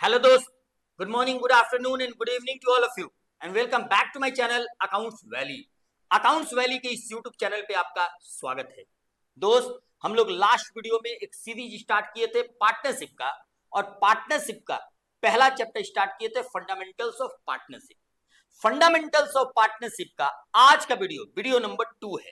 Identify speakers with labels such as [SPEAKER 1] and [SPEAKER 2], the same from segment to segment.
[SPEAKER 1] Hello दोस्त, good morning, good afternoon and good evening to all of you and welcome back to my channel accounts valley. Accounts valley के इस YouTube channel पे आपका स्वागत है। दोस्त, हम लोग लास्ट वीडियो में एक सीरीज स्टार्ट किए थे पार्टनरशिप का, और पार्टनरशिप का पहला चैप्टर स्टार्ट किए थे fundamentals of partnership. Fundamentals of partnership का आज का वीडियो नंबर 2 है।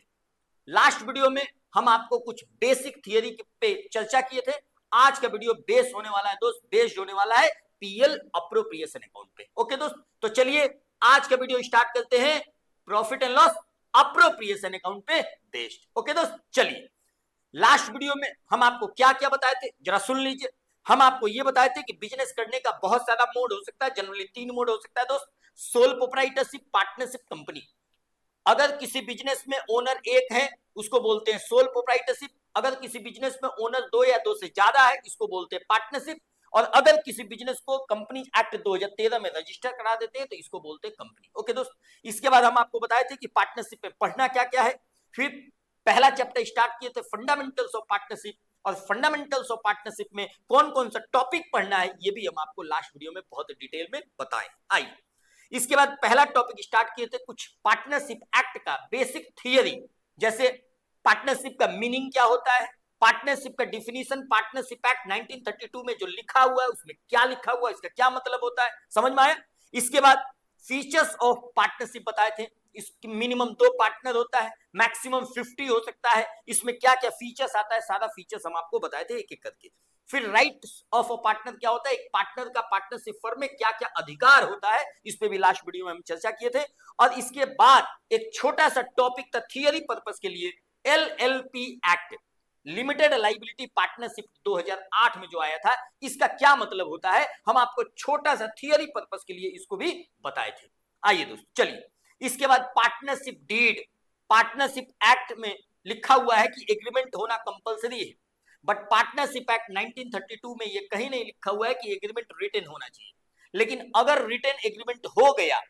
[SPEAKER 1] लास्ट वीडियो में हम आपको कुछ बेसिक थियरी पे चर्चा किए थे। आज का वीडियो बेस होने वाला है दोस्त, बेस्ड होने वाला है पीएल अप्रोप्रिएशन अकाउंट पे। ओके दोस्त, तो चलिए आज का वीडियो स्टार्ट करते हैं profit and loss appropriation account पे बेस्ड। ओके दोस्त, चलिए लास्ट वीडियो में हम आपको क्या क्या बताए थे जरा सुन लीजिए। हम आपको ये बताए थे कि बिजनेस करने का बहुत सारा मोड हो सकता है, जनरली 3 मोड हो सकता है दोस्त। Sole proprietorship, partnership, company. अगर किसी बिजनेस में ओनर एक है उसको बोलते हैं सोल प्रोप्राइटरशिप। अगर किसी बिजनेस में ओनर 2 या 2 से ज्यादा है इसको बोलते हैं पार्टनरशिप। और अगर किसी बिजनेस को कंपनी एक्ट 2013 में रजिस्टर करा देते हैं तो इसको बोलते हैं कंपनी। ओके दोस्त, इसके बाद हम आपको बताए थे कि पार्टनरशिप में पढ़ना क्या क्या है। फिर पहला चैप्टर स्टार्ट किए थे फंडामेंटल्स ऑफ पार्टनरशिप, और फंडामेंटल्स ऑफ पार्टनरशिप में कौन कौन सा टॉपिक पढ़ना है ये भी हम आपको लास्ट वीडियो में बहुत डिटेल में बताएं। आइए, इसके बाद पहला टॉपिक स्टार्ट किए थे कुछ पार्टनरशिप एक्ट का बेसिक थियरी, जैसे पार्टनरशिप का मीनिंग क्या होता है, पार्टनरशिप का डिफिनीशन, पार्टनरशिप एक्ट 1932 में जो लिखा हुआ है उसमें क्या लिखा हुआ है, इसका क्या मतलब होता है, समझ में आया। इसके बाद फीचर्स ऑफ पार्टनरशिप बताए थे। इसकी मिनिमम 2 पार्टनर होता है, मैक्सिमम 50 हो सकता है। इसमें क्या क्या फीचर्स आता है, सारा फीचर्स हम आपको बताए थे एक एक करके। फिर राइट ऑफ अ पार्टनर क्या होता है, एक पार्टनर का पार्टनरशिप फर्म में क्या क्या अधिकार होता है, इस पे भी लास्ट वीडियो में हम चर्चा किए थे। और इसके बाद एक छोटा सा टॉपिक था थियरी पर्पस के लिए, LLP act, limited liability partnership 2008 में जो आया था, इसका क्या मतलब होता है, हम आपको छोटा सा थियरी पर्पस के लिए इसको भी बताए थे। आइए दोस्त, चलिए इसके बाद पार्टनरशिप डीड, पार्टनरशिप एक्ट में लिखा हुआ है कि एग्रीमेंट होना कंपलसरी है, बट पार्टनरशिप एक्ट 1932 में ये कहीं नहीं लिखा हुआ है कि एग्रीमेंट रिटन होना चाहिए। लेकिन अगर रिटन एग्रीमेंट हो गया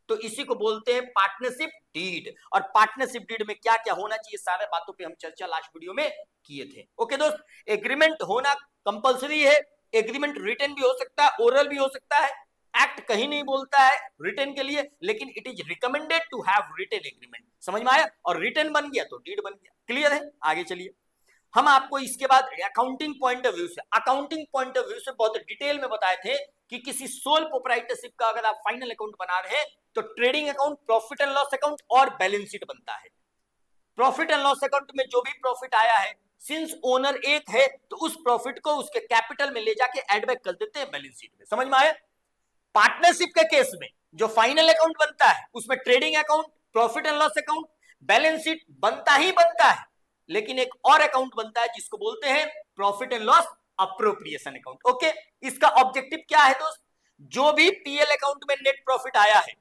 [SPEAKER 1] तो इसी को बोलते हैं पार्टनरशिप डीड। और पार्टनरशिप डीड में क्या क्या होना चाहिए, सारे बातों पे हम चर्चा लास्ट वीडियो में किए थे। ओके दोस्त, एग्रीमेंट होना कंपलसरी है, एग्रीमेंट रिटन भी हो सकता है, ओरल भी हो सकता है। एक्ट कहीं नहीं बोलता है रिटन के लिए, लेकिन it is recommended to have written agreement. समझ में आया, और रिटन बन गया तो डीड बन गया। क्लियर है, आगे चलिए। हम आपको इसके बाद अकाउंटिंग पॉइंट ऑफ व्यू से, अकाउंटिंग पॉइंट ऑफ व्यू से बहुत डिटेल में बताए थे कि किसी सोल प्रोप्राइटरशिप का अगर आप फाइनल अकाउंट बना रहे हैं तो trading account, profit and loss account और बैलेंस शीट बनता है। प्रॉफिट एंड लॉस अकाउंट में जो भी प्रॉफिट आया है, सिंस ओनर एक है तो उस प्रॉफिट को उसके कैपिटल में ले जाके एड बैक कर देते हैं बैलेंस शीट में। समझ में आया। पार्टनरशिप के केस में जो फाइनल अकाउंट बनता है उसमें trading account, profit and loss account, balance sheet बनता ही बनता है, लेकिन एक और अकाउंट बनता है जिसको बोलते हैं profit and loss appropriation account. Okay, इसका ऑब्जेक्टिव क्या है दोस्त, जो भी पीएल अकाउंट में नेट प्रॉफिट आया है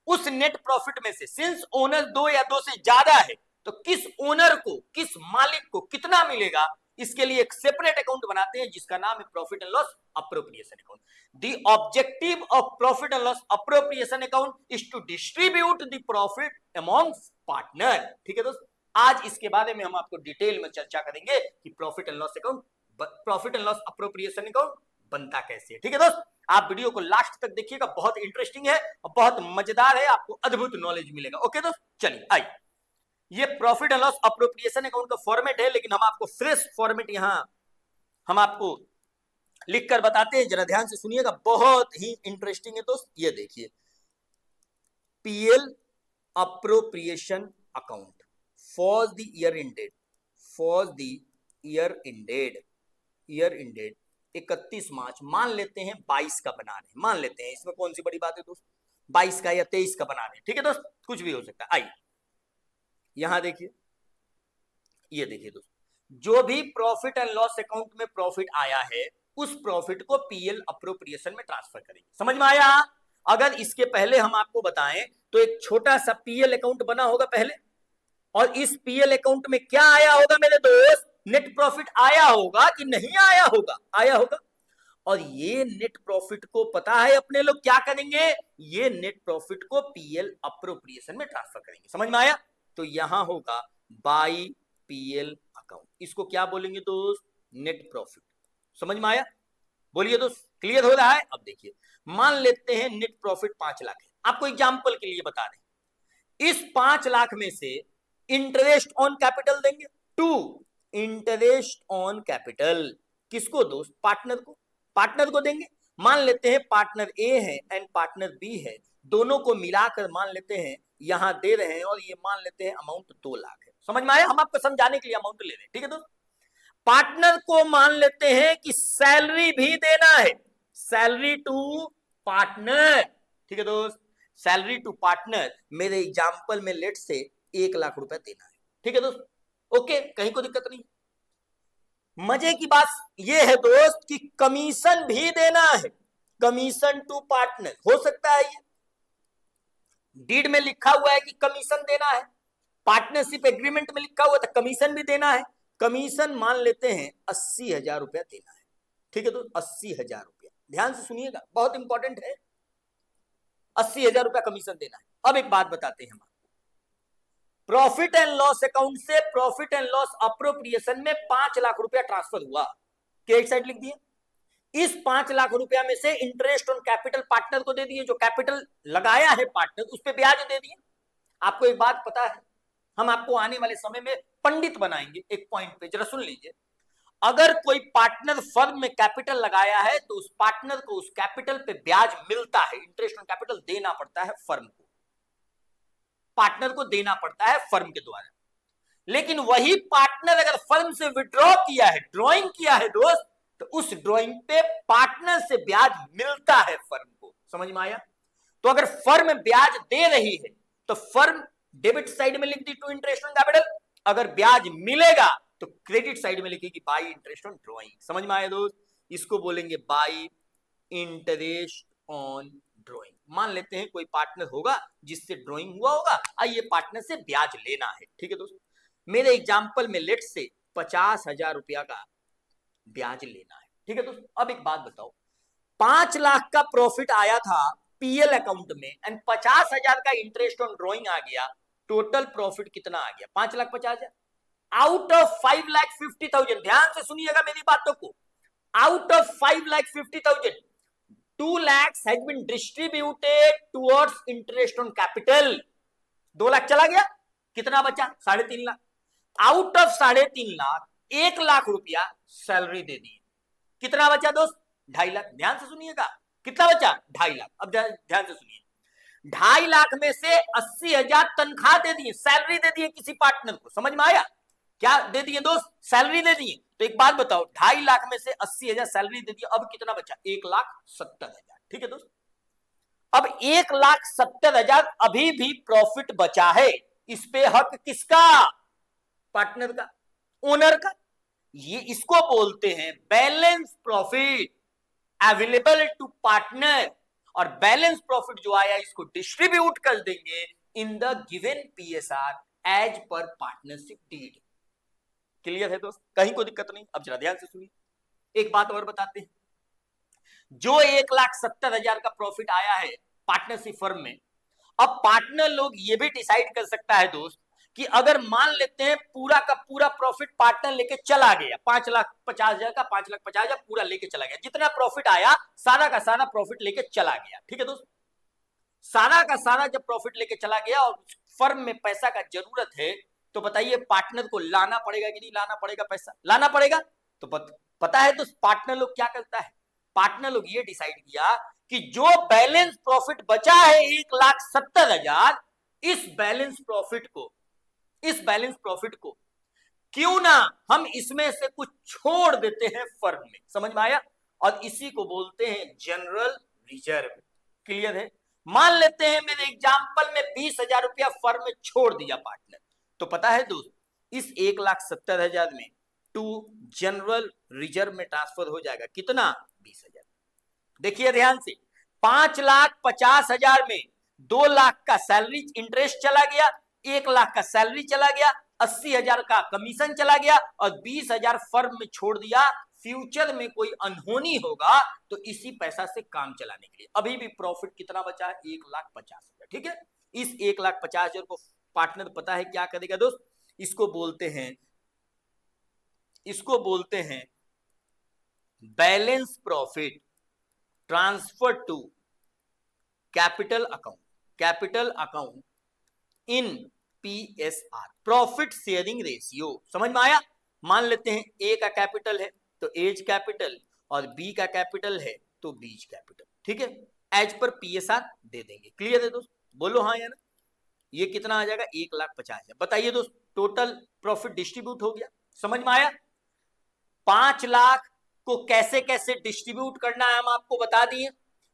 [SPEAKER 1] उस नेट प्रॉफिट में से सिंस ओनर 2 या 2 से ज्यादा है तो किस ओनर को, किस मालिक को कितना मिलेगा, इसके लिए एक सेपरेट अकाउंट बनाते हैं जिसका नाम है profit and loss appropriation account. The objective of profit and loss appropriation account is to distribute the profit amongst partner. ठीक है दोस्त, आज इसके बारे में हम आपको डिटेल में चर्चा करेंगे कि profit and loss account, profit and loss appropriation account बनता कैसे है। ठीक है दोस्त, आप वीडियो को लास्ट तक देखिएगा, बहुत इंटरेस्टिंग है और बहुत मजेदार है, आपको अद्भुत नॉलेज मिलेगा। ओके दोस्त, चलिए आइए, ये profit and loss appropriation account का फॉर्मेट है, लेकिन हम आपको फ्रेश फॉर्मेट यहां हम आपको लिखकर बताते हैं, जरा ध्यान से सुनिएगा, बहुत ही इंटरेस्टिंग है दोस्त। ये देखिए, PL appropriation account for the year ended, for the year ended, year ended 31 मार्च, मान लेते हैं 22 का बना रहे हैं, मान लेते हैं, इसमें कौन सी बड़ी बात है दोस्त, 22 का या 23 का बना रहे हैं। ठीक है दोस्त, कुछ भी हो सकता है। आइए यहां देखिए, ये देखिए दोस्त, जो भी प्रॉफिट एंड लॉस अकाउंट में प्रॉफिट आया है उस प्रॉफिट को पीएल अप्रोप्रिएशन में ट्रांसफर करेंगे। समझ में आया। अगर इसके पहले हम आपको बताएं तो एक छोटा सा पीएल अकाउंट बना होगा पहले, और इस पीएल अकाउंट में क्या आया होगा मेरे दोस्त, नेट प्रॉफिट आया होगा कि नहीं आया होगा, आया होगा। और ये नेट प्रॉफिट को पता है अपने लोग क्या करेंगे, ये नेट प्रॉफिट को पीएल अप्रोप्रिएशन में ट्रांसफर करेंगे। समझ में आया। तो यहां होगा बाई पीएल अकाउंट, इसको क्या बोलेंगे दोस्त, नेट प्रॉफिट। समझ में आया, बोलिए दोस्त, क्लियर हो रहा है? अब देखिए, मान लेते हैं नेट प्रॉफिट 5 लाख है। आपको एग्जांपल के लिए बता दें, इस 5 लाख में से इंटरेस्ट ऑन कैपिटल देंगे 2, इंटरेस्ट ऑन कैपिटल किसको दोस्त? पार्टनर को। पार्टनर को देंगे। मान लेते हैं पार्टनर ए है एंड पार्टनर बी है, दोनों को मिलाकर मान लेते हैं यहां दे रहे हैं, और ये मान लेते हैं अमाउंट 2 लाख है। समझ में आया? हम आपको समझाने के लिए अमाउंट ले रहे हैं, ठीक है दोस्त। पार्टनर को मान लेते हैं कि सैलरी भी देना है, सैलरी टू पार्टनर, ठीक है दोस्त। सैलरी टू पार्टनर मेरे एग्जांपल में लेट से 1 लाख रुपए देना है, ठीक है दोस्त। ओके, कहीं को दिक्कत नहीं। मजे की बात यह है दोस्त कि कमीशन भी देना है, कमीशन टू पार्टनर। हो सकता है ये डीड में लिखा हुआ है कि कमीशन देना है, पार्टनरशिप एग्रीमेंट में लिखा हुआ था कमीशन भी देना है। कमीशन मान लेते हैं 80,000 रुपया देना है, ठीक है दोस्त। 80,000 रुपया, ध्यान से सुनिएगा, बहुत इंपॉर्टेंट है। 80,000 रुपया कमीशन देना है। अब एक बात बताते हैं हम, प्रॉफिट एंड लॉस अकाउंट से प्रॉफिट एंड लॉस अप्रोप्रिएशन में 5 लाख रुपया ट्रांसफर हुआ, के एक साइड लिख दिए। इस 5 लाख रुपया में से इंटरेस्ट ऑन कैपिटल पार्टनर को दे दिए, जो कैपिटल लगाया है पार्टनर उस पे ब्याज दे दिए। आपको एक बात पता है, हम आपको आने वाले समय में पंडित बनाएंगे एक पॉइंट पे, जरा सुन लीजिए। अगर कोई पार्टनर फर्म में कैपिटल लगाया है तो उस पार्टनर को उस कैपिटल पे ब्याज मिलता है, इंटरेस्ट ऑन कैपिटल देना पड़ता है फर्म को, पार्टनर को देना पड़ता है फर्म के द्वारा। लेकिन वही पार्टनर अगर फर्म से विड्रॉ किया है, ड्रॉइंग किया है दोस्त, तो उस ड्रॉइंग पे पार्टनर से ब्याज मिलता है फर्म को। समझ में आया? तो अगर फर्म ब्याज दे रही है तो फर्म डेबिट साइड में लिख दी टू इंटरेस्ट ऑन कैपिटल, अगर ब्याज मिलेगा तो क्रेडिट साइड में लिखेगी बाई इंटरेस्ट ऑन ड्रॉइंग। समझ में आया दोस्त? इसको बोलेंगे बाई इंटरेस्ट ऑन ड्रॉइंग। मान लेते हैं कोई पार्टनर होगा जिससे ड्रॉइंग हुआ होगा, आइए पार्टनर से ब्याज लेना है, ठीक है दोस्त। मेरे एग्जाम्पल में लेट से 50,000 रुपया का ब्याज लेना है, ठीक है दोस्त। अब एक बात बताओ, 5 लाख का प्रॉफिट आया था पीएल अकाउंट में एंड 50,000 का इंटरेस्ट ऑन ड्रॉइंग आ गया, टोटल प्रॉफिट कितना आ गया? 5,50,000 आउट ऑफ 5,50,000। ध्यान से सुनिएगा मेरी बातों को, out of 5,50,000 2 lakhs has been distributed towards interest on capital। 2 lakh चला गया, कितना बचा? 3.5 लाख। आउट ऑफ 3.5 लाख 1 लाख रुपया सैलरी दे दी, कितना बचा दोस्त? 2.5 लाख। ध्यान से सुनिएगा, कितना बचा? 2.5 लाख। अब ध्यान से सुनिए, 2.5 लाख में से 80,000 तनख्वाह दे दिए, सैलरी दे दिए किसी पार्टनर को। समझ में आया? क्या दे दिए दोस्त? सैलरी दे दिए। तो एक बात बताओ, 2.5 लाख में से 80,000 सैलरी दे दी, अब कितना बचा? 1,70,000, ठीक है दोस्त। अब 1,70,000 अभी भी प्रॉफिट बचा है, इस पे हक किसका? पार्टनर का, ओनर का। ये इसको बोलते हैं balance profit available to partner, और बैलेंस प्रॉफिट जो आया इसको डिस्ट्रीब्यूट कर देंगे in the given PSR as per partnership deed. Clear है दोस्त? कहीं कोई दिक्कत नहीं। अब जरा ध्यान से सुनिए, एक बात और बताते हैं। जो 1,70,000 का प्रॉफिट आया है पार्टनरशिप फर्म में, अब पार्टनर लोग ये भी डिसाइड कर सकता है दोस्त कि अगर मान लेते हैं पूरा का पूरा प्रॉफिट पार्टनर लेके चला गया, 5,50,000 का 5,50,000 पूरा लेके चला गया, जितना प्रॉफिट आया सारा का सारा प्रॉफिट लेके चला गया, ठीक है दोस्त। सारा का सारा जब प्रॉफिट लेके चला गया और फर्म में पैसा का जरूरत है, तो बताइए पार्टनर को लाना पड़ेगा कि नहीं लाना पड़ेगा? पैसा लाना पड़ेगा। तो पता है तो पार्टनर लोग क्या करता है? पार्टनर लोग ये डिसाइड किया कि जो बैलेंस प्रॉफिट बचा है 1,70,000, इस बैलेंस प्रॉफिट को क्यों ना हम इसमें से कुछ छोड़ देते हैं फर्म में। समझ में आया? और इसी को बोलते हैं जनरल रिजर्व। क्लियर है? मान लेते हैं मेरे एग्जाम्पल में 20,000 रुपया फर्म में छोड़ दिया पार्टनर, तो पता है दोस्त इस 1,70,000 में टू जनरल रिजर्व में ट्रांसफर हो जाएगा कितना? 20,000। देखिए ध्यान से, 5,50,000 में 2 लाख का सैलरी इंटरेस्ट चला गया, 1 लाख का सैलरी चला गया, 80,000 का कमीशन चला गया और 20,000 फर्म में छोड़ दिया। फ्यूचर में कोई अनहोनी होगा तो इसी पैसा से काम चलाने के लिए। अभी भी प्रॉफिट कितना बचा है? 1,50,000, ठीक है। इस 1,50,000 को पार्टनर पता है क्या करेगा दोस्त? इसको बोलते हैं balance profit transfer to capital account in PSR, profit sharing ratio. समझ में आया? मान लेते हैं ए का कैपिटल है तो एज कैपिटल और बी का कैपिटल है तो बीज कैपिटल, ठीक है, एज पर PSR दे देंगे। क्लियर है दोस्त? बोलो हाँ या ना। ये कितना आ जाएगा? 1,50,000। बताइए दोस्त, टोटल प्रॉफिट डिस्ट्रीब्यूट हो गया। समझ में आया? 5 लाख को कैसे कैसे डिस्ट्रीब्यूट करना है हम आपको बता दिए।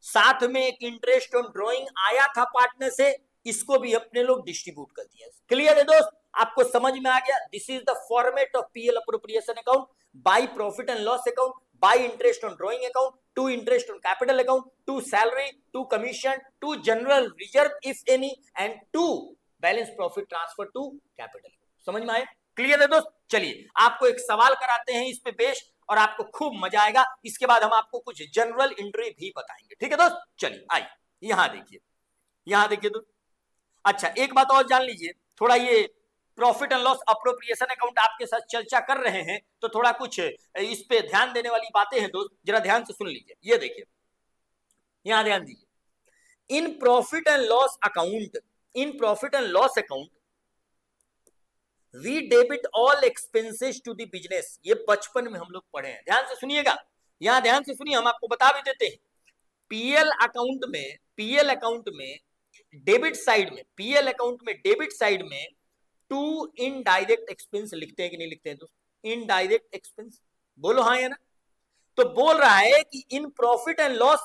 [SPEAKER 1] साथ में एक इंटरेस्ट ऑन ड्रॉइंग आया था पार्टनर से, इसको भी अपने लोग डिस्ट्रीब्यूट कर दिया। क्लियर है दोस्त? आपको समझ में आ गया? This is the format of PL appropriation account by profit and loss account, by interest on drawing account, to interest on capital account, to salary, to commission, to general reserve if any, and to balance profit transfer to capital. समझ में आया? Clear है दोस्त? चलिए आपको एक सवाल कराते हैं इस पे बेस्ड, और आपको खूब मजा आएगा। इसके बाद हम आपको कुछ जनरल एंट्री भी बताएंगे। ठीक है दोस्त? चलिए आइए यहां देखिए दोस्त। अच्छा एक बात और जान लीजिए, थोड़ा ये profit and loss appropriation account आपके साथ चर्चा कर रहे हैं तो थोड़ा कुछ इस पे ध्यान देने वाली बातें हैं दोस्त, जरा ध्यान से सुन लीजिए। ये देखिए यहां ध्यान दीजिए, in profit and loss account we debit all expenses to the business. ये बचपन में हम लोग पढ़े हैं, ध्यान से सुनिएगा, यहां ध्यान से सुनिए, हम आपको बता भी देते हैं। पीएल अकाउंट में डेबिट साइड में टू इनडायरेक्ट एक्सपेंस लिखते हैं कि नहीं लिखते हैं दोस्तों? इनडायरेक्ट एक्सपेंस, बोलो हाँ या ना। तो बोल रहा है कि in profit and loss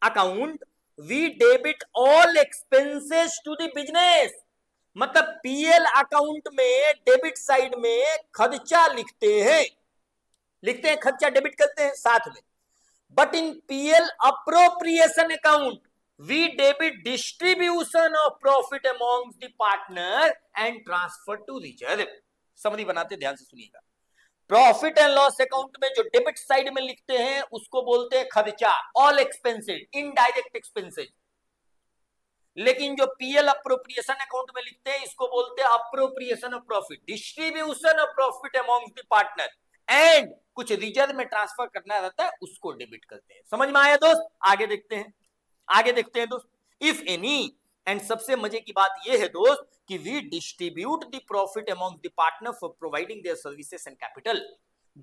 [SPEAKER 1] account we debit all expenses to the business. मतलब पीएल अकाउंट में डेबिट साइड में खर्चा लिखते हैं, खर्चा डेबिट करते हैं साथ में। But in PL appropriation account we debit distribution of profit among the partner and transfer to reserve. Summary बनाते, ध्यान से सुनिएगा। प्रॉफिट एंड लॉस अकाउंट में जो डेबिट साइड में लिखते हैं उसको बोलते हैं खर्चा, ऑल एक्सपेंसेस, इनडायरेक्ट एक्सपेंसेस। लेकिन जो पीएल अप्रोप्रिएशन अकाउंट में लिखते हैं इसको बोलते हैं appropriation of profit, distribution of profit among the partner, and कुछ रिजर्व में ट्रांसफर करना रहता है उसको डेबिट करते हैं। समझ में आया दोस्त? आगे देखते हैं दोस्त। इफ एनी, एंड सबसे मजे की बात यह है दोस्त कि we distribute the profit among the partner for providing their services and capital.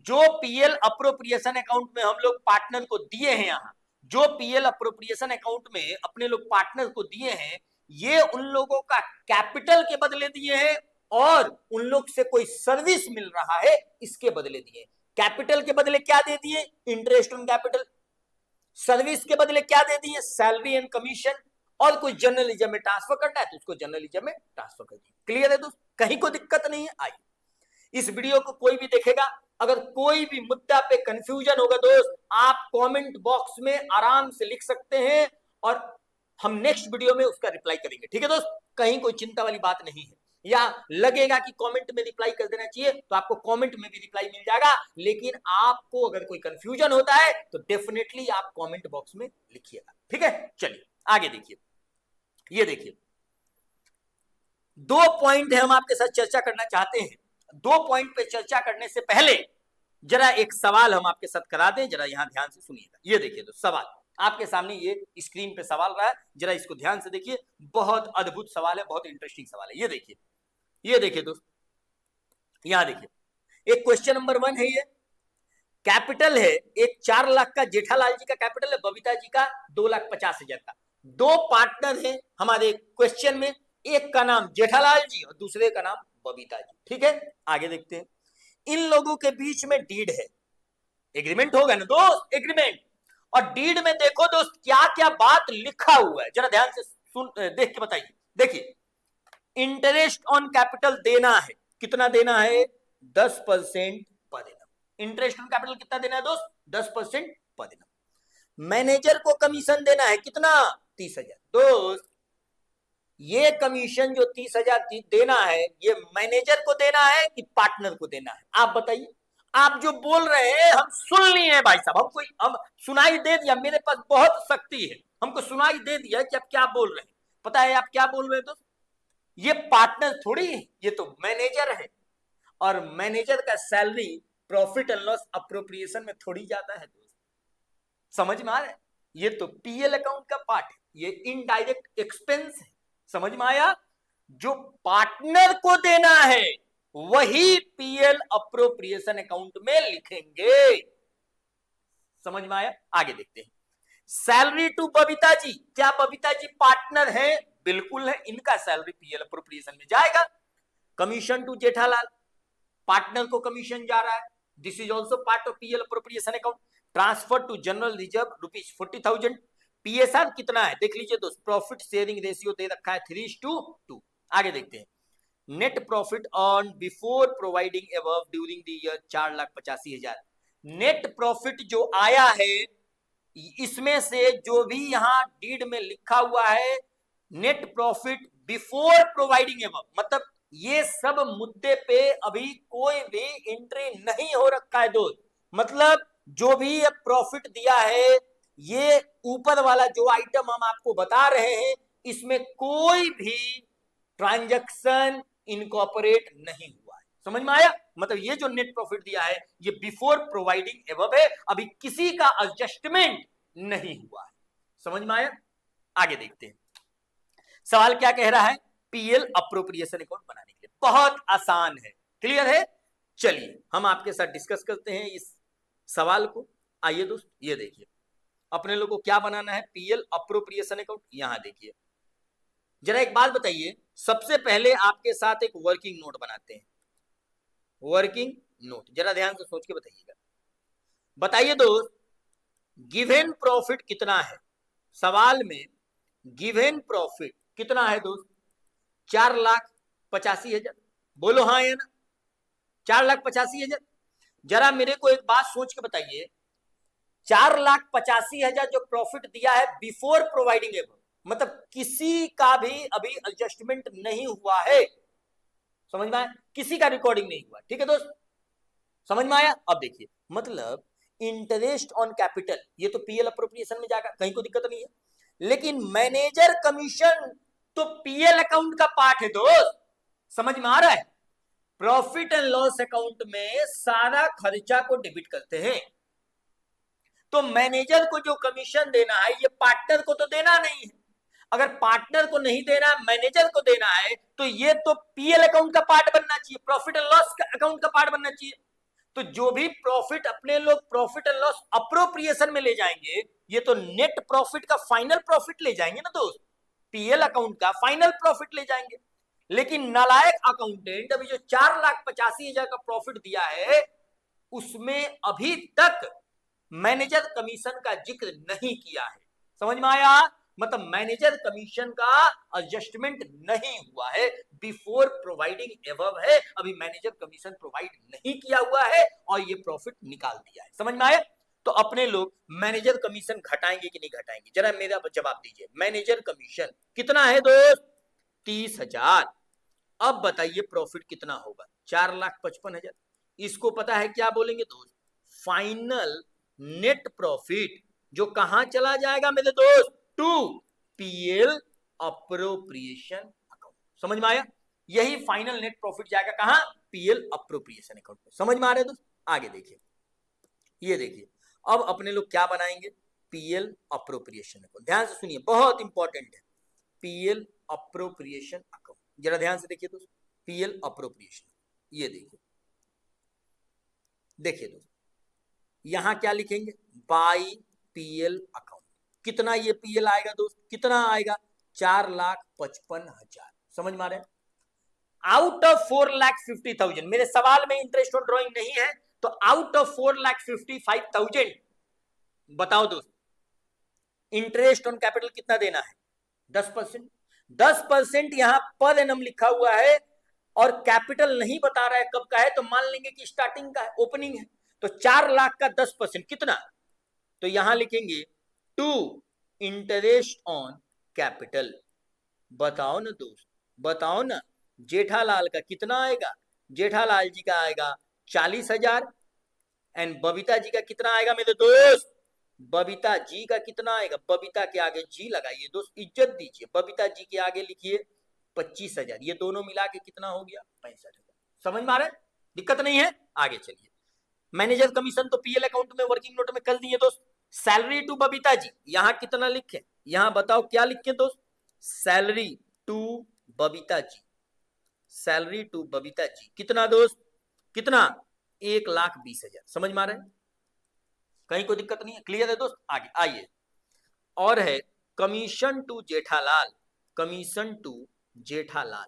[SPEAKER 1] जो पीएल अप्रोप्रिएशन अकाउंट में हम लोग पार्टनर को दिए हैं, यहां जो पीएल अप्रोप्रिएशन अकाउंट में अपने लोग पार्टनर को दिए हैं, ये उन लोगों का कैपिटल के बदले दिए हैं और उन लोग से कोई सर्विस मिल रहा है इसके बदले दिए। कैपिटल के बदले क्या दे दिए? Interest on capital. सर्विस के बदले क्या दे दिए? Salary and commission. और कोई जर्नलिज्म में ट्रांसफर करना है तो उसको जर्नलिज्म में ट्रांसफर कर दिए। क्लियर है दोस्त? कहीं कोई दिक्कत नहीं है। आइए इस वीडियो को कोई भी देखेगा, अगर कोई भी मुद्दा पे कंफ्यूजन होगा दोस्त, आप कमेंट बॉक्स में आराम से लिख सकते हैं और हम नेक्स्ट वीडियो में उसका रिप्लाई करेंगे। ठीक है दोस्त? कहीं कोई चिंता वाली बात नहीं है। या लगेगा कि कमेंट में रिप्लाई कर देना चाहिए तो आपको कमेंट में भी रिप्लाई मिल जाएगा, लेकिन आपको अगर कोई कंफ्यूजन होता है तो डेफिनेटली आप कमेंट बॉक्स में लिखिएगा। ठीक है? चलिए आगे देखिए। ये देखिए 2 पॉइंट है हम आपके साथ चर्चा करना चाहते हैं। 2 पॉइंट पे चर्चा करने से पहले जरा एक सवाल हम आपके साथ करा दें, जरा यहां ध्यान से सुनिएगा। ये देखिए दोस्त, सवाल आपके सामने ये स्क्रीन पे सवाल रहा है, जरा इसको ध्यान से देखिए। बहुत अद्भुत सवाल है, बहुत इंटरेस्टिंग सवाल है। ये देखिए दोस्त, यहां देखिए एक क्वेश्चन नंबर 1 है। ये कैपिटल है एक 4 लाख का, जेठालाल जी का कैपिटल है, बबीता जी का 2,50,000 का। 2 पार्टनर हैं हमारे क्वेश्चन में, एक का नाम जेठालाल जी और दूसरे का नाम बबीता जी। ठीक है? आगे देखते हैं। इन लोगों के बीच में डीड है, एग्रीमेंट होगा ना दोस्त, एग्रीमेंट। और डीड में देखो दोस्त क्या क्या बात लिखा हुआ है, जरा ध्यान से सुन देख के बताइए। देखिए इंटरेस्ट ऑन कैपिटल देना है, कितना देना है? 10% पर देना। इंटरेस्ट ऑन कैपिटल कितना देना है दोस्त? 10% पर देना। मैनेजर को कमीशन देना है, कितना? 30,000। दोस्त ये कमीशन जो 30,000 देना है, ये मैनेजर को देना है कि पार्टनर को देना है? आप बताइए। आप जो बोल रहे हैं हम सुन लिए हैं भाई साहब, हम सुनाई दे दिया, मेरे पास बहुत शक्ति है, हमको सुनाई दे दिया कि आप क्या बोल रहे हैं। पता है आप क्या बोल रहे हैं दोस्त? ये पार्टनर थोड़ी है, ये तो मैनेजर है, और मैनेजर का salary profit and loss appropriation में थोड़ी जाता है दोस्त। समझ में आ रहा है? ये तो पीएल अकाउंट का पार्ट है, ये इनडायरेक्ट एक्सपेंस है। समझ में आया? जो पार्टनर को देना है वही पीएल अप्रोप्रिएशन अकाउंट में लिखेंगे। समझ में आया? आगे देखते हैं। सैलरी टू बबीता जी, क्या बबीता जी पार्टनर है? बिल्कुल है, इनका सैलरी पीएल अप्रोप्रिएशन में जाएगा। कमीशन टू जेठालाल, पार्टनर को कमीशन जा रहा है, this is also part of PL appropriation account. Transfer to general reserve ₹40,000। PSR कितना है देख लीजिए दोस्त, प्रॉफिट शेयरिंग रेशियो दे रखा है 3:2। आगे देखते हैं। Net profit on before providing above during the year 4,85,000। Net profit जो आया है इसमें से जो भी यहां डीड में लिखा हुआ है net profit before providing above, मतलब ये सब मुद्दे पे अभी कोई भी एंट्री नहीं हो रखा है दोस्त। मतलब जो भी ये प्रॉफिट दिया है, ये ऊपर वाला जो आइटम हम आपको बता रहे हैं, इसमें कोई भी ट्रांजैक्शन इनकॉर्पोरेट नहीं हुआ है। समझ में आया? मतलब ये जो नेट प्रॉफिट दिया है ये बिफोर प्रोवाइडिंग अबव है, अभी किसी का एडजस्टमेंट नहीं हुआ है। समझ में आया? आगे देखते हैं। सवाल क्या कह रहा है? पीएल अप्रोप्रिएशन अकाउंट बनाने के लिए बहुत आसान है। क्लियर है? चलिए हम आपके साथ डिस्कस करते हैं इस सवाल को। आइए दोस्त, ये देखिए अपने लोग को क्या बनाना है, पीएल अप्रोप्रिएशन अकाउंट। यहां देखिए जरा एक बात बताइए, सबसे पहले आपके साथ एक वर्किंग नोट बनाते हैं। वर्किंग नोट जरा ध्यान से सोच के बताइएगा। बताइए दोस्त, गिवन प्रॉफिट कितना है? सवाल में गिवन प्रॉफिट कितना है दोस्त? 4,85,000। बोलो हाँ या ना? 4,85,000। जरा मेरे को एक बात सोच के बताइए, 4,85,000 जो प्रॉफिट दिया है बिफोर प्रोवाइडिंग एबव, मतलब किसी का भी अभी एडजस्टमेंट नहीं हुआ है। समझ में आया? किसी का रिकॉर्डिंग नहीं हुआ। ठीक है दोस्त, समझ में आया? अब देखिए, मतलब इंटरेस्ट ऑन कैपिटल ये तो पीएल अप्रोप्रिएशन में जाएगा, कहीं को दिक्कत नहीं है, लेकिन मैनेजर कमीशन तो पीएल अकाउंट का पार्ट है दोस्त। समझ में आ रहा है? प्रॉफिट एंड लॉस अकाउंट में सारा खर्चा को डेबिट करते हैं, तो मैनेजर को जो कमीशन देना है ये पार्टनर को तो देना नहीं है। अगर पार्टनर को नहीं देना है, मैनेजर को देना है, तो ये तो पीएल अकाउंट का पार्ट बनना चाहिए, प्रॉफिट एंड लॉस अकाउंट का पार्ट बनना चाहिए। तो जो भी प्रॉफिट अपने लोग प्रॉफिट एंड लॉस अप्रोप्रिएशन में ले जाएंगे, ये तो नेट प्रॉफिट का फाइनल प्रॉफिट ले जाएंगे ना दोस्त, पीएल अकाउंट का फाइनल प्रॉफिट ले जाएंगे। लेकिन नालायक अकाउंटेंट अभी जो 4,85,000 का प्रॉफिट दिया है उसमें अभी तक मैनेजर कमीशन का जिक्र नहीं किया है। समझ में आया? मतलब मैनेजर कमीशन का एडजस्टमेंट नहीं हुआ है, बिफोर प्रोवाइडिंग एबव है, अभी मैनेजर कमीशन प्रोवाइड नहीं किया हुआ है और ये प्रॉफिट निकाल दिया है। समझ में आया? तो अपने लोग मैनेजर कमीशन घटाएंगे कि नहीं घटाएंगे, जरा मेरा जवाब दीजिए। मैनेजर कमीशन कितना है दोस्त? 30,000। अब बताइए प्रॉफिट कितना होगा? 4,55,000। इसको पता है क्या बोलेंगे दोस्त? फाइनल नेट प्रॉफिट जो कहां चला जाएगा मेरे दोस्त? To PL appropriation account. समझ में आया? यही फाइनल नेट प्रॉफिट जाएगा कहां? पीएल अप्रोप्रिएशन अकाउंट में। समझ में आ रहा है दोस्त? आगे देखिए, ये देखिए अब अपने लोग क्या बनाएंगे? PL appropriation account. ध्यान से सुनिए, बहुत इंपॉर्टेंट है पीएल अप्रोप्रिएशन अकाउंट। जरा ध्यान से देखिए दोस्त, पीएल अप्रोप्रिएशन, ये देखिए, देखिए दोस्त यहां क्या लिखेंगे? By PL account. कितना ये पीएल आएगा दोस्त? कितना आएगा? 4,55,000। समझ में आ रहा है? आउट ऑफ 4,50,000, मेरे सवाल में इंटरेस्ट ऑन ड्रॉइंग नहीं है, तो आउट ऑफ 4,55,000 बताओ दोस्त इंटरेस्ट ऑन कैपिटल कितना देना है? 10%। 10% यहां पर एनम लिखा हुआ है और कैपिटल नहीं बता रहा है कब का है, तो मान लेंगे कि स्टार्टिंग का है, ओपनिंग है। तो 4 लाख का 10% कितना? तो यहां लिखेंगे टू इंटरेस्ट ऑन कैपिटल। बताओ ना दोस्त, बताओ ना, जेठालाल का कितना आएगा? जेठालाल जी का आएगा 40,000 एंड बबीता जी का कितना आएगा मेरे दोस्त? बबीता जी का कितना आएगा? बबीता के आगे जी लगाइए दोस्त, इज्जत दीजिए। बबीता जी के आगे लिखिए 25,000। ये दोनों मिला के कितना हो गया? 65,000। समझ में आ रहा है? दिक्कत नहीं है? आगे चलिए। मैनेजर कमीशन तो पीएल अकाउंट में वर्किंग नोट में कर दिए दोस्त। सैलरी टू बबीता जी, यहां कितना लिखे, यहां बताओ क्या लिखे दोस्त, salary to Babita ji, salary to Babita ji कितना दोस्त, कितना, 1,20,000। समझ में आ रहा है, कहीं कोई दिक्कत नहीं है, क्लियर है दोस्त। आगे आइए, और है commission to Jethalal, commission to Jethalal,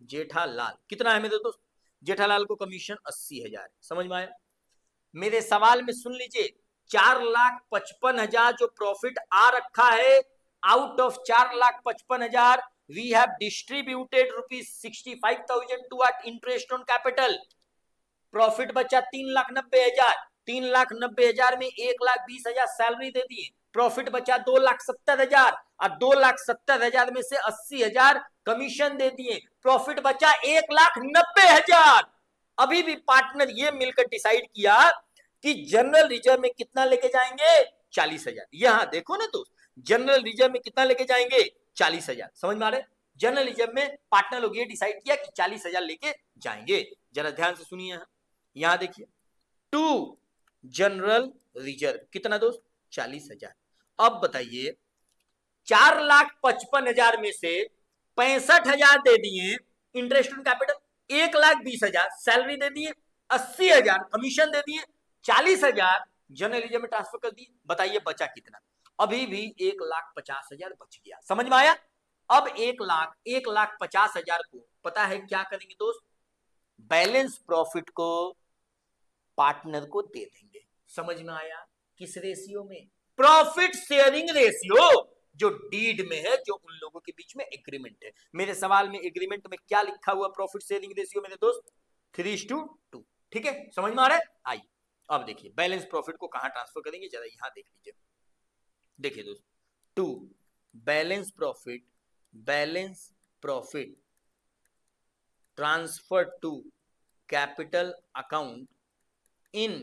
[SPEAKER 1] Jethalal कितना है मेरे दोस्त, जेठालाल को कमीशन 80,000। समझ में आया, मेरे सवाल में सुन लीजिए, 4,55,000 जो प्रॉफिट आ रखा है, out of 4,55,000 we have distributed ₹65,000 to our interest on capital. Profit बचा 3,90,000, 3,90,000 में 1,20,000 सैलरी दे दिए, प्रॉफिट बचा 2,70,000 और 2,70,000 में से 80,000 कमीशन दे दिए, प्रॉफिट बचा 1,90,000। अभी भी पार्टनर ये मिलकर डिसाइड किया कि जनरल रिजर्व में कितना लेके जाएंगे, 40,000। यहां देखो ना दोस्त, जनरल रिजर्व में कितना लेके जाएंगे, 40,000। समझ में आ रहे, जनरल रिजर्व में पार्टनर लोग ये डिसाइड किया कि 40,000 लेके जाएंगे। जरा ध्यान से सुनिए, यहां देखिए, टू जनरल रिजर्व कितना दोस्त, 40,000। अब बताइए, 4,55,000 में से 65,000 दे दिए इंटरेस्ट ऑन कैपिटल, 1,20,000 सैलरी दे दिए, 80,000 कमीशन दे दिए, 40,000 जनरल रिजर्व में ट्रांसफर कर दिए। बताइए बचा कितना, अभी भी 1,50,000 बच गया। समझ में आया, अब 1,50,000 को पता है क्या करेंगे दोस्त, बैलेंस प्रॉफिट को पार्टनर को दे देंगे। समझ में आया, किस रेशियो में, प्रॉफिट शेयरिंग रेशियो, जो डीड में है, जो उन लोगों के बीच में एग्रीमेंट है। मेरे सवाल में एग्रीमेंट में क्या लिखा हुआ प्रॉफिट शेयरिंग रेशियो मेरे दोस्त, 3:2। ठीक है, समझ में आ रहा है। आइए अब देखिए बैलेंस प्रॉफिट को कहां ट्रांसफर करेंगे, जरा यहां देख लीजिए। देखिए दोस्त, to balance profit, balance profit transfer to capital account in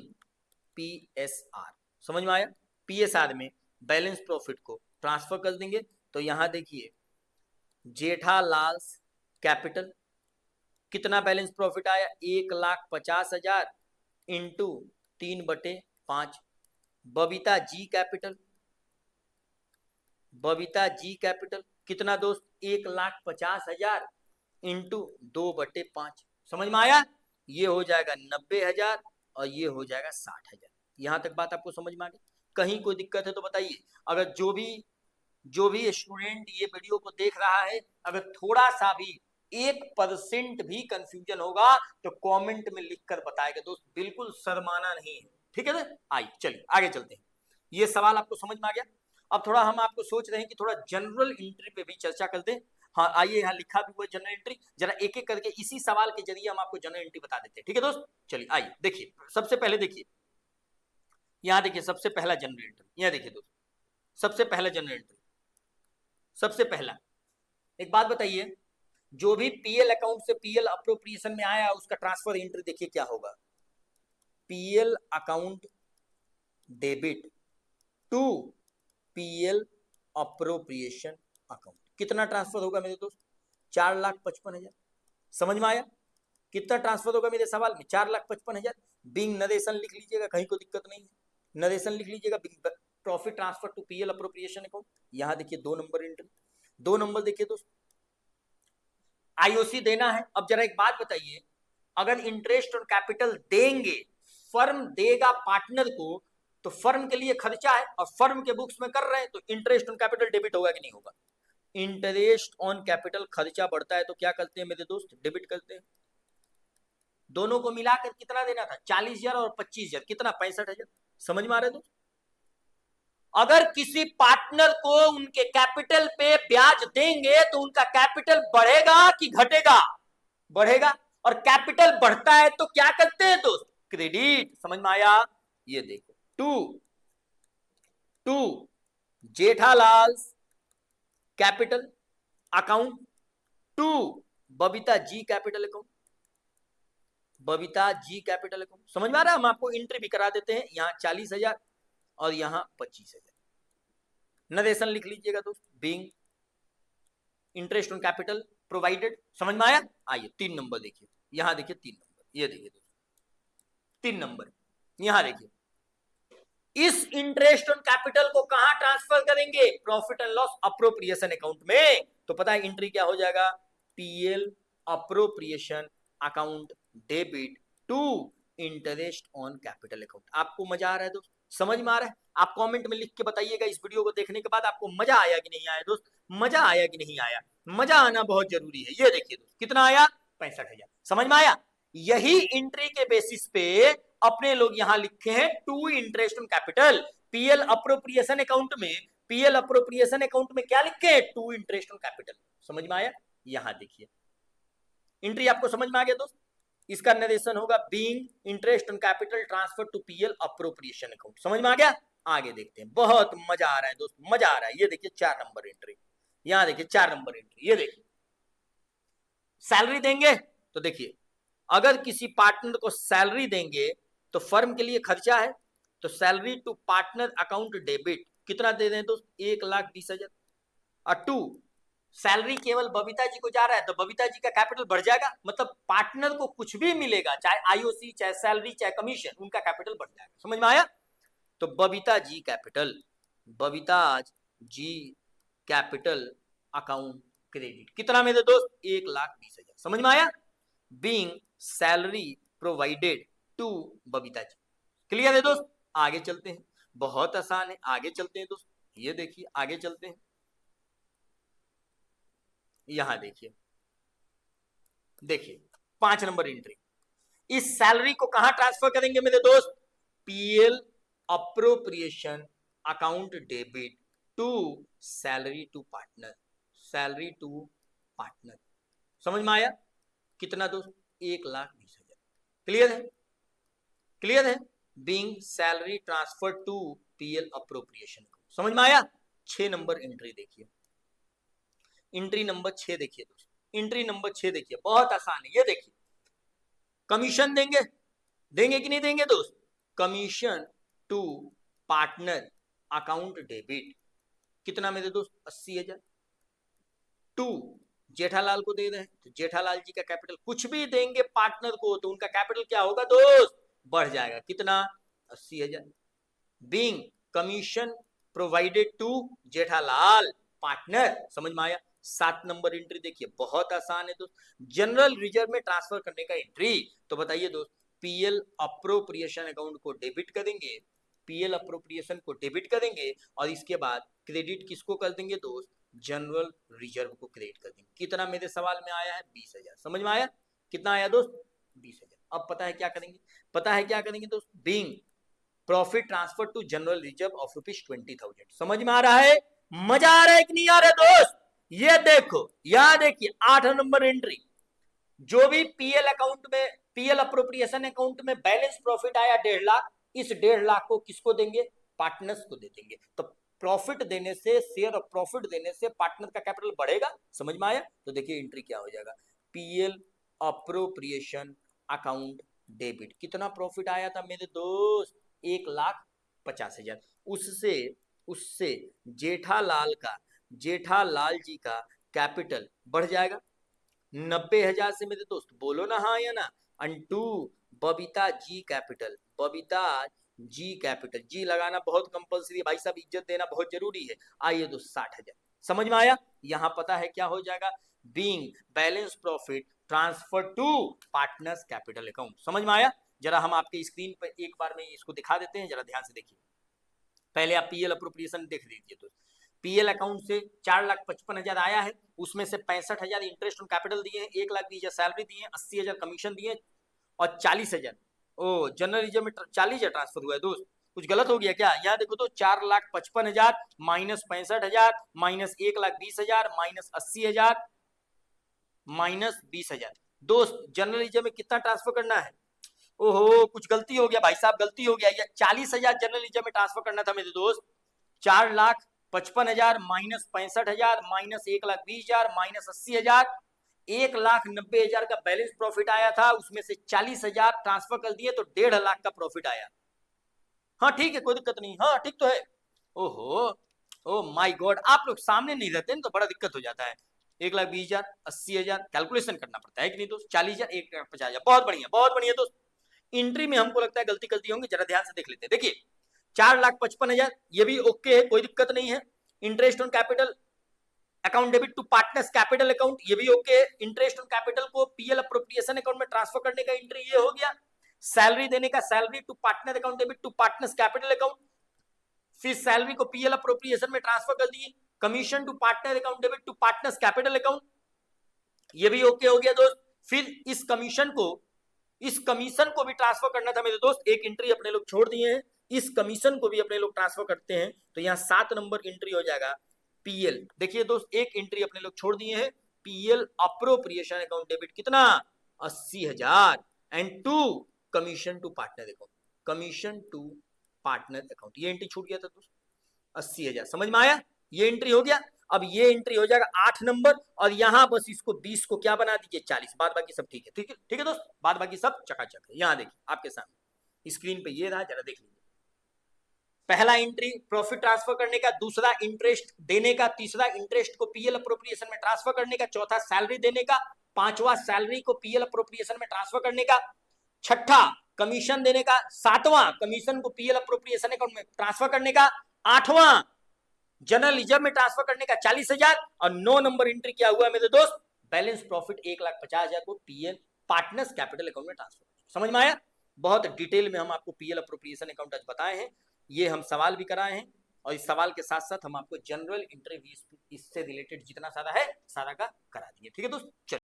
[SPEAKER 1] PSR. समझ में आया, पीएसआर में बैलेंस प्रॉफिट को ट्रांसफर कर देंगे। तो यहां देखिए, जेठालाल कैपिटल कितना बैलेंस प्रॉफिट आया, 1,50,000 into 3/5। Babita ji capital, Babita ji capital कितना दोस्त, 1,50,000 इंटू 2/5। समझ में आया, ये हो जाएगा 90,000 और ये हो जाएगा 60,000। यहां तक बात आपको समझ में आ गई, कहीं कोई दिक्कत है तो बताइए। अगर जो भी स्टूडेंट ये वीडियो को देख रहा है, अगर थोड़ा सा भी 1% भी कंफ्यूजन होगा तो कमेंट में लिखकर बताएगा दोस्त, बिल्कुल शर्माना नहीं है। ठीक है ना, आइए चलिए आगे चलते हैं। ये सवाल आपको समझ में आ गया। अब थोड़ा हम आपको सोच रहे हैं कि थोड़ा जनरल एंट्री पे भी चर्चा करते हैं। हाँ आइए, यहाँ लिखा भी हुआ जनरल एंट्री, जरा एक एक करके इसी सवाल के जरिए हम आपको जनरल एंट्री बता देते हैं। ठीक है दोस्त, चलिए आइए देखिए, सबसे पहले देखिए, यहाँ देखिए सबसे पहला जनरल एंट्री, यहाँ देखिए दोस्त, सबसे पहला जनरल एंट्री, सबसे पहला एक बात बताइए, जो भी पीएल अकाउंट से पीएल अप्रोप्रिएशन में आया उसका ट्रांसफर एंट्री देखिए क्या होगा, PL account debit to PL appropriation account, कितना ट्रांसफर होगा मेरे दोस्त, 4,55,000। समझ में आया, कितना ट्रांसफर होगा मेरे सवाल में, 4,55,000। बिंग नरेशन लिख लीजिएगा, कहीं कोई दिक्कत नहीं है, नरेशन लिख लीजिएगा, profit transfer to PL appropriation account. यहां देखिए 2 नंबर एंट्री, 2 नंबर देखिए दोस्त, आईओसी देना है। अब जरा एक बात बताइए, अगर इंटरेस्ट और कैपिटल देंगे, फर्म देगा पार्टनर को, तो फर्म के लिए खर्चा है और फर्म के बुक्स में कर रहे हैं, तो इंटरेस्ट ऑन कैपिटल डेबिट होगा कि नहीं होगा, इंटरेस्ट ऑन कैपिटल खर्चा बढ़ता है तो क्या करते हैं मेरे दोस्त, डेबिट करते हैं। दोनों को मिलाकर कितना देना था, 40,000 और 25,000, कितना, 65,000। समझ में आ रहा है दोस्त, अगर किसी पार्टनर को उनके कैपिटल पे ब्याज देंगे तो उनका कैपिटल बढ़ेगा कि घटेगा, बढ़ेगा, और कैपिटल बढ़ता है तो क्या करते हैं दोस्त, क्रेडिट। समझ में आया, ये देखो, to Jethalal capital account to Babita ji capital account, Babita ji capital account. समझ में आ रहा है, हम आपको एंट्री भी करा देते हैं, यहां 40,000 और यहां 25,000। नरेशन लिख लीजिएगा दोस्त, being interest on capital provided. समझ में आया, आइए 3 नंबर देखिए, यहां देखिए 3 नंबर, ये देखिए दोस्त 3 नंबर, यहां देखिए इस इंटरेस्ट ऑन कैपिटल को कहां ट्रांसफर करेंगे? Profit and loss appropriation account में। तो पता है एंट्री क्या हो जाएगा? PL appropriation account debit to interest on capital account. आपको मजा आ रहा है दोस्त? समझ में आ रहा है? आप कमेंट में लिख के बताइएगा इस वीडियो को देखने के बाद आपको मजा आया कि नहीं आया दोस्त? मजा आया कि नहीं आया? मजा आना बहुत जरूरी है। ये देखिए दोस्त, कितना आया? 65,000। समझ में आया? यही एंट्री के बेसिस पे अपने लोग यहां लिखे हैं to interest on capital. PL appropriation account में, पीएल अप्रोप्रिएशन अकाउंट में क्या लिखे हैं? To interest on capital. समझ में आया? यहां देखिए एंट्री आपको समझ में आ गया दोस्त? इसका नरेशन होगा being interest on capital transfer to PL appropriation account. समझ में आ गया? आगे देखते हैं। बहुत मजा आ रहा है दोस्त, मजा आ रहा है। ये देखिए 4 नंबर एंट्री, यहां देखिए 4 नंबर एंट्री। ये देखिए सैलरी देंगे तो देखिए, अगर किसी पार्टनर को सैलरी देंगे तो फर्म के लिए खर्चा है, तो salary to partner account debit कितना दे दें दोस्त? 1,20,000। और टू सैलरी केवल बबीता जी को जा रहा है तो बबीता जी का कैपिटल बढ़ जाएगा, मतलब पार्टनर को कुछ भी मिलेगा, चाहे आईओसी, चाहे सैलरी, चाहे कमीशन, उनका कैपिटल बढ़ जाएगा। समझ में आया? तो Babita ji capital, Babita ji capital account credit कितना में दे दोस्त? 1,20,000। समझ में आया? Being salary provided to Babita ji. Clear है दोस्त? आगे चलते हैं, बहुत आसान है, आगे चलते हैं दोस्त। ये देखिए आगे चलते हैं, यहां देखिए, देखिए 5 नंबर एंट्री। इस सैलरी को कहां ट्रांसफर करेंगे मेरे दोस्त? PL appropriation account debit to salary to partner, salary to partner. समझ में आया? कितना दोस्त? 1,20,000। क्लियर है? क्लियर है? Being salary transfer to PL appropriation. समझ में आया? 6 नंबर एंट्री देखिए, एंट्री नंबर 6 देखिए दोस्त, एंट्री नंबर 6 देखिए, बहुत आसान है। ये देखिए कमीशन देंगे, देंगे कि नहीं देंगे दोस्त? Commission to partner account debit कितना में दे दोस्त? 80,000। टू जेठालाल को दे रहे हैं तो जेठालाल जी का कैपिटल, कुछ भी देंगे पार्टनर को तो उनका कैपिटल क्या होगा दोस्त? बढ़ जाएगा। कितना? 80,000। Being commission provided to Jethalal partner. समझ में आया? 7 नंबर एंट्री देखिए, बहुत आसान है दोस्त, जनरल रिजर्व में ट्रांसफर करने का एंट्री। तो बताइए दोस्त, पीएल अप्रोप्रिएशन अकाउंट को डेबिट करेंगे, पीएल अप्रोप्रिएशन को डेबिट करेंगे और इसके बाद क्रेडिट किसको कर देंगे दोस्त? जनरल रिजर्व को क्रेडिट कर देंगे। कितना मेरे सवाल में आया है? 20,000। समझ में आया? कितना आया दोस्त? 20,000। अब पता है क्या करेंगे? पता है क्या करेंगे दोस्त? Being profit transfer to general reserve of ₹20,000। समझ में आ रहा है? मजा आ रहा है कि नहीं आ रहा है दोस्त? ये देखो, यहां देखिए 8 नंबर एंट्री, जो भी पीएल अकाउंट में, पीएल अप्रोप्रिएशन अकाउंट में बैलेंस प्रॉफिट आया 1.5 लाख, इस 1.5 लाख को किसको देंगे? पार्टनर्स को दे देंगे। तो प्रॉफिट देने से, शेयर ऑफ प्रॉफिट देने से पार्टनर का कैपिटल बढ़ेगा। समझ में आया? तो देखिए एंट्री क्या हो जाएगा? PL appropriation account debit. कितना प्रॉफिट आया था मेरे दोस्त? 1,50,000। उससे उससे जेठालाल का, जेठालाल जी का कैपिटल बढ़ जाएगा 90,000 से मेरे दोस्त। बोलो ना हाँ या ना? Unto Babita ji capital, Babita ji capital, जी लगाना बहुत कंपलसरी है भाई साहब, इज्जत देना बहुत जरूरी है। आइए दोस्त 60,000। समझ में आया? यहां पता है क्या हो जाएगा? Being balance profit transfer to partners capital account. समझ में आया? जरा हम आपके स्क्रीन पर एक बार में इसको दिखा देते हैं, जरा ध्यान से देखिए। पहले आप पीएल अप्रोप्रिएशन देख लीजिए दोस्त। पीएल अकाउंट से 4,55,000 आया है, उसमें से 65,000 इंटरेस्ट ऑन कैपिटल दिए हैं, 1,20,000 सैलरी दिए हैं, 80,000 कमीशन दिए और 40,000 ओ जनरल रिजर्व में 40,000 ट्रांसफर हुआ है दोस्त। कुछ गलत हो गया क्या? यहाँ देखो तो 4,55,000 माइनस 65,000 माइनस 1,20,000 माइनस 80,000 माइनस 20,000। दोस्त जनरल रिजर्व में कितना ट्रांसफर करना है? ओहो कुछ गलती हो गया भाई साहब, गलती हो गया। 40,000 जनरल रिजर्व में ट्रांसफर करना था मेरे दोस्त। 4,55,000 माइनस 65,000 माइनस 1,20,000 माइनस 80,000, 1,90,000 का बैलेंस प्रॉफिट आया था, उसमें से 40,000 ट्रांसफर कर दिए तो 1.5 लाख का प्रॉफिट आया। हाँ ठीक है, कोई दिक्कत नहीं, हाँ ठीक तो है। ओहो, ओ माय गॉड, आप लोग सामने नहीं रहते तो बड़ा दिक्कत हो जाता है। 1,20,000 80,000 कैलकुलेशन करना पड़ता है कि नहीं दोस्त? 40,000 1,50,000। बहुत बढ़िया, बहुत बढ़िया दोस्त। एंट्री में हमको लगता है गलती होंगी, जरा ध्यान से देख लेते हैं। देखिए 4,55,000, ये भी ओके है, कोई दिक्कत नहीं है। Interest on capital account debit to partners capital account, ये भी ओके है। इंटरेस्ट ऑन कैपिटल को पीएल अप्रोप्रिएशन अकाउंट में ट्रांसफर करने का एंट्री ये हो गया। सैलरी देने का salary to partner account debit to partners capital account, फिर सैलरी को पीएल अप्रोप्रिएशन में ट्रांसफर कर दिए। Commission to partner account debit to partners capital account, ये भी ओके हो गया दोस्त। फिर इस कमीशन को भी ट्रांसफर करना था मेरे दोस्त, एक एंट्री अपने लोग छोड़ दिए हैं, इस कमीशन को भी अपने लोग ट्रांसफर करते हैं, तो यहाँ 7 नंबर एंट्री हो जाएगा पीएल। देखिए दोस्त, एक एंट्री अपने लोग छोड़ दिए हैं, पीएल अप्रोप्रिएशन अकाउंट डेबिट कितना 80,000 and to commission to partner account, commission to partner account, ये एंट्री छूट गया था दोस्त 80,000। समझ में आया, ये एंट्री हो गया। अब ये एंट्री हो जाएगा 8 नंबर, और यहां बस इसको 20 को क्या बना दीजिए 40, बाद बाकी सब ठीक है। ठीक है, ठीक है दोस्त, बाद बाकी सब चकाचक है। यहां देखिए आपके सामने स्क्रीन पे ये रहा, जरा देख लीजिए। पहला एंट्री प्रॉफिट ट्रांसफर करने का, दूसरा इंटरेस्ट देने का, तीसरा इंटरेस्ट को पीएल अप्रोप्रिएशन में ट्रांसफर करने का, चौथा सैलरी देने का, पांचवा सैलरी को पीएल अप्रोप्रिएशन में ट्रांसफर करने का, छठा कमीशन देने का, सातवां कमीशन को पीएल अप्रोप्रिएशन अकाउंट में ट्रांसफर करने का, आठवां जनरल रिजर्व में ट्रांसफर करने का 40,000, और 9 नंबर एंट्री क्या हुआ मेरे दोस्त, बैलेंस प्रॉफिट 1,50,000 को पीएल पार्टनर्स कैपिटल अकाउंट में ट्रांसफर। समझ में आया, बहुत डिटेल में हम आपको पीएल अप्रोप्रिएशन अकाउंट आज बताए हैं, ये हम सवाल भी कराए हैं, और इस सवाल के साथ साथ हम आपको जनरल इंटरव्यू इससे रिलेटेड जितना सारा है सारा का करा दिए। ठीक है दोस्त, चलिए।